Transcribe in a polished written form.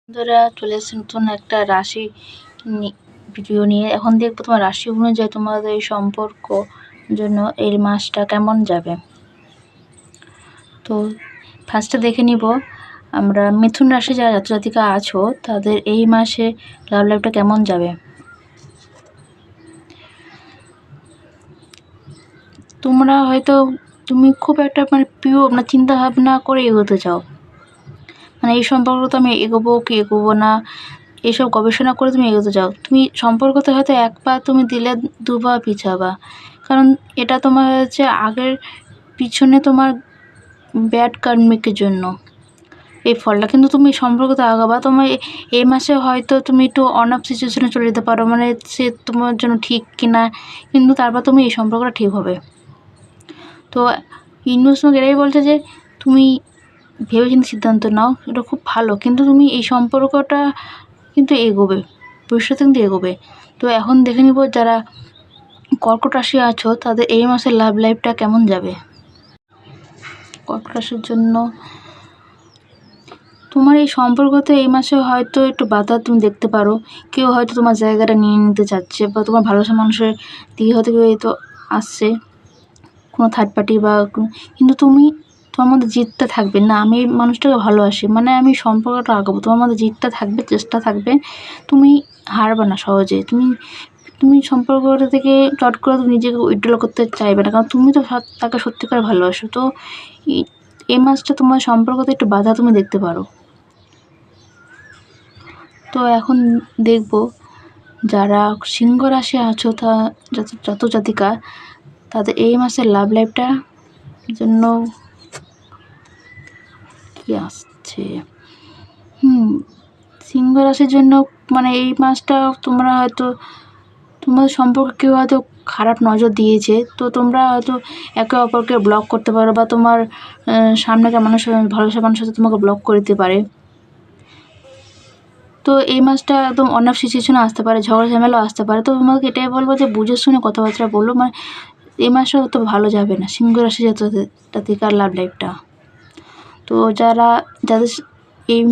বন্ধুরা চলে এসেছে নতুন একটা রাশি ভিডিও নিয়ে। এখন দেখবো তোমার রাশি অনুযায়ী তোমাদের এই সম্পর্ক জন্য এই মাসটা কেমন যাবে। তো ফার্স্টে দেখে নিব আমরা মিথুন রাশি যারা জাতজাতিকা আছো তাদের এই মাসে লাভ লাইফটা কেমন যাবে। তোমরা হয়তো তুমি খুব একটা প্রিয় চিন্তা ভাবনা করে এগোতে চাও, এই সম্পর্ক তো আমি এগোবো কি এগোবো না এইসব গবেষণা করে তুমি এগোতে চাও। তুমি সম্পর্কতে হয়তো এক পা তুমি দিলে দু পা পিছাবা, কারণ এটা তোমার হচ্ছে আগের পিছনে তোমার ব্যাড কার্মিকের জন্য এই ফলটা। কিন্তু তুমি সম্পর্কতে আগাবা, তোমার এই মাসে হয়তো তুমি একটু অন অফ সিচুয়েশনে চলে যেতে পারো, সে তোমার জন্য ঠিক কিনা, কিন্তু তারপর তুমি এই সম্পর্কটা ঠিক হবে। তো ইউনিভার্স এটাই বলছে যে তুমি ভেবেচিন্তে সিদ্ধান্ত নাও, এটা খুব ভালো, কিন্তু তুমি এই সম্পর্কটা কিন্তু এগোবে, ভবিষ্যতে কিন্তু এগোবে। তো এখন দেখে নিব যারা কর্কট রাশি আছো তাদের এই মাসের লাভ লাইফটা কেমন যাবে। কর্কট রাশির জন্য তোমার এই সম্পর্কতে এই মাসে হয়তো একটু বাধা তুমি দেখতে পারো। কেউ হয়তো তোমার জায়গাটা নিয়ে নিতে চাচ্ছে, বা তোমার ভালোবাসা মানুষের দিকে হয়তো কেউ তো আসছে, কোনো থার্ড পার্টি বা, কিন্তু তুমি তোমার মধ্যে জিদটা থাকবে, না আমি এই মানুষটাকে ভালোবাসি, আমি সম্পর্কটা আগাবো, তোমার মধ্যে জিদটা থাকবে, চেষ্টা থাকবে, তুমি হারবে না সহজে। তুমি সম্পর্কটা থেকে চট করে তুমি নিজেকে উইথড্র করতে চাইবে না, কারণ তুমি তো তাকে সত্যিকার ভালোবাসো। তো এই মাসটা তোমার সম্পর্কতে একটু বাধা তুমি দেখতে পারো। তো এখন দেখব যারা সিংহ রাশি আছো তা যত জাতিকা তাদের এই মাসের লাভ লাইফটা জন্য কি আসছে। সিংহ রাশির জন্য এই মাসটা তোমরা হয়তো তোমাদের সম্পর্কে কেউ হয়তো খারাপ নজর দিয়েছে, তো তোমরা হয়তো একে অপরকে ব্লক করতে পারো, বা তোমার সামনেকার মানুষের ভালোবাসার মানুষের সাথে তোমাকে ব্লক করে দিতে পারে। তো এই মাসটা একদম অন অফ সিচুয়েশনে আসতে পারে, ঝগড়া ঝামেলাও আসতে পারে। তো তোমাকে এটাই বলবো যে বুঝে শুনে কথাবার্তা বলো, এই মাসটা অত ভালো যাবে না সিংহ রাশি জাতিকার লাভ লাইফটা। তো যাদের এই